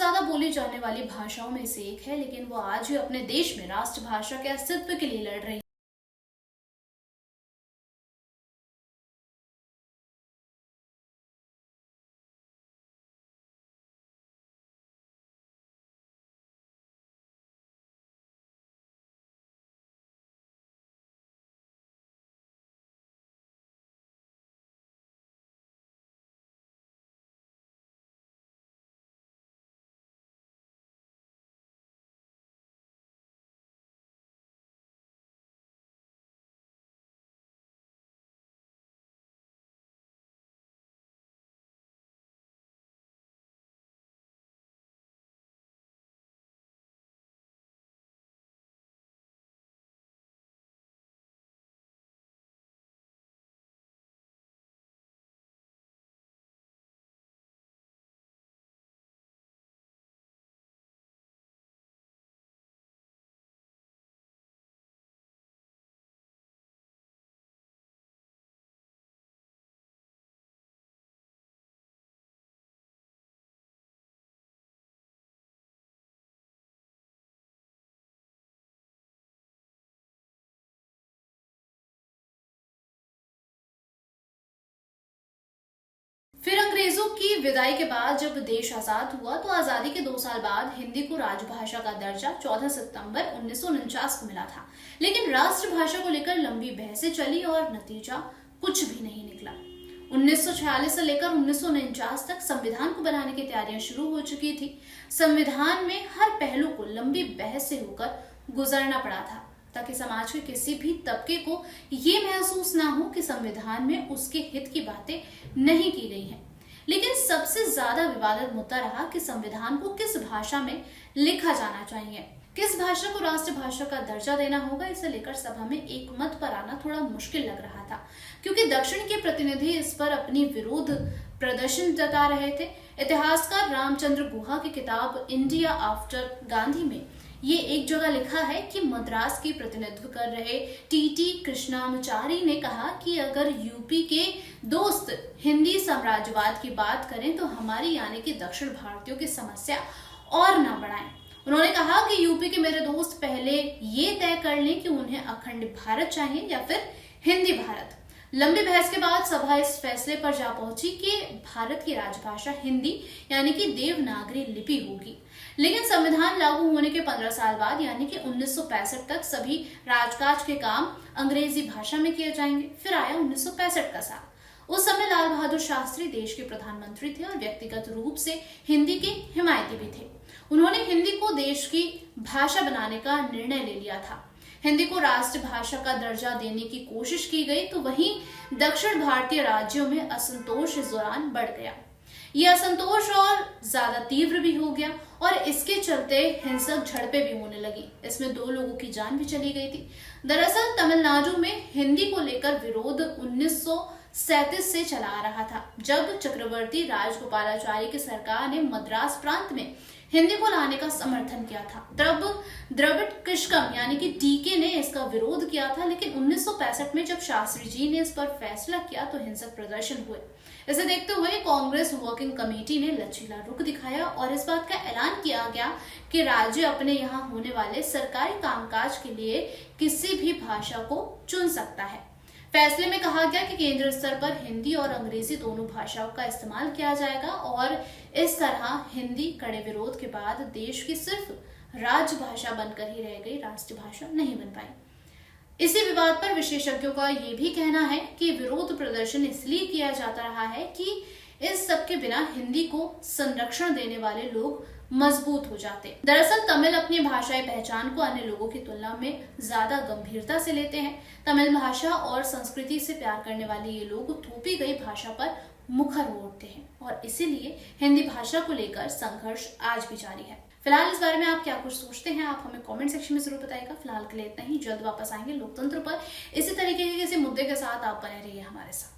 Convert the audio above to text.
ज्यादा बोली जाने वाली भाषाओं में से एक है, लेकिन वो आज भी अपने देश में राष्ट्रभाषा के अस्तित्व के लिए लड़ रही है। फिर अंग्रेजों की विदाई के बाद जब देश आजाद हुआ तो आजादी के 2 साल बाद हिंदी को राजभाषा का दर्जा 14 सितंबर 1949 को मिला था। लेकिन राष्ट्रभाषा को लेकर लंबी बहसें चली और नतीजा कुछ भी नहीं निकला। 1946 से लेकर 1949 तक संविधान को बनाने की तैयारियां शुरू हो चुकी थी। संविधान में हर पहलू को लंबी बहस से होकर गुजरना पड़ा था ताकि समाज के किसी भी तबके को ये महसूस ना हो कि संविधान में उसके हित की बातें नहीं की गई हैं। लेकिन सबसे ज्यादा विवादित मुद्दा रहा कि संविधान को किस भाषा में लिखा जाना चाहिए, किस भाषा को राष्ट्रभाषा का दर्जा देना होगा। इसे लेकर सभा में एक मत पर आना थोड़ा मुश्किल लग रहा था, क्योंकि दक्षिण के प्रतिनिधि इस पर अपनी विरोध प्रदर्शन जता रहे थे। इतिहासकार रामचंद्र गुहा की किताब इंडिया आफ्टर गांधी में ये एक जगह लिखा है कि मद्रास की प्रतिनिधित्व कर रहे टीटी कृष्णामाचारी ने कहा कि अगर यूपी के दोस्त हिंदी साम्राज्यवाद की बात करें तो हमारी यानी कि दक्षिण भारतीयों की समस्या और ना बढ़ाएं। उन्होंने कहा कि यूपी के मेरे दोस्त पहले ये तय कर लें कि उन्हें अखंड भारत चाहिए या फिर हिंदी भारत। लंबी बहस के बाद सभा इस फैसले पर जा पहुंची कि भारत की राजभाषा हिंदी यानी कि देवनागरी लिपि होगी। लेकिन संविधान लागू होने के 15 साल बाद यानी कि 1965 तक सभी राजकाज के काम अंग्रेजी भाषा में किए जाएंगे। फिर आया 1965 का साल। उस समय लाल बहादुर शास्त्री देश के प्रधानमंत्री थे और व्यक्तिगत रूप से हिंदी के हिमायती भी थे। उन्होंने हिंदी को देश की भाषा बनाने का निर्णय ले लिया था। हिंदी को राष्ट्रभाषा का दर्जा देने की कोशिश की गई तो वहीं दक्षिण भारतीय राज्यों में असंतोष इस दौरान बढ़ गया। यह असंतोष और ज्यादा तीव्र भी हो गया और इसके चलते हिंसक झड़पें भी होने लगी। इसमें 2 लोगों की जान भी चली गई थी। दरअसल तमिलनाडु में हिंदी को लेकर विरोध 1937 से चला आ रहा था, जब चक्रवर्ती राजगोपालाचारी की सरकार ने मद्रास प्रांत में हिंदी को लाने का समर्थन किया था। तब द्रविड़ कशकम यानी कि डीके ने इसका विरोध किया था। लेकिन 1965 में जब शास्त्री जी ने इस पर फैसला किया तो हिंसक प्रदर्शन हुए। इसे देखते हुए कांग्रेस वर्किंग कमेटी ने लचीला रुख दिखाया और इस बात का ऐलान किया गया कि राज्य अपने यहाँ होने वाले सरकारी कामकाज के लिए किसी भी भाषा को चुन सकता है। फैसले में कहा गया कि केंद्र स्तर पर हिंदी और अंग्रेजी दोनों भाषाओं का इस्तेमाल किया जाएगा और इस तरह हिंदी कड़े विरोध के बाद देश की सिर्फ राजभाषा बनकर ही रह गई, राष्ट्रभाषा नहीं बन पाई। इसी विवाद पर विशेषज्ञों का ये भी कहना है कि विरोध प्रदर्शन इसलिए किया जाता रहा है कि इस सब के बिना हिंदी को संरक्षण देने वाले लोग मजबूत हो जाते। दरअसल तमिल अपनी भाषाई पहचान को अन्य लोगों की तुलना में ज्यादा गंभीरता से लेते हैं। तमिल भाषा और संस्कृति से प्यार करने वाले ये लोग थोपी गई भाषा पर मुखर हो उठते हैं और इसीलिए हिंदी भाषा को लेकर संघर्ष आज भी जारी है। फिलहाल इस बारे में आप क्या कुछ सोचते हैं, आप हमें कमेंट सेक्शन में जरूर बताइएगा। फिलहाल के लिए इतना ही, जल्द वापस आएंगे लोकतंत्र पर इसी तरीके के किसी मुद्दे के साथ। आप बने रहिए हमारे साथ।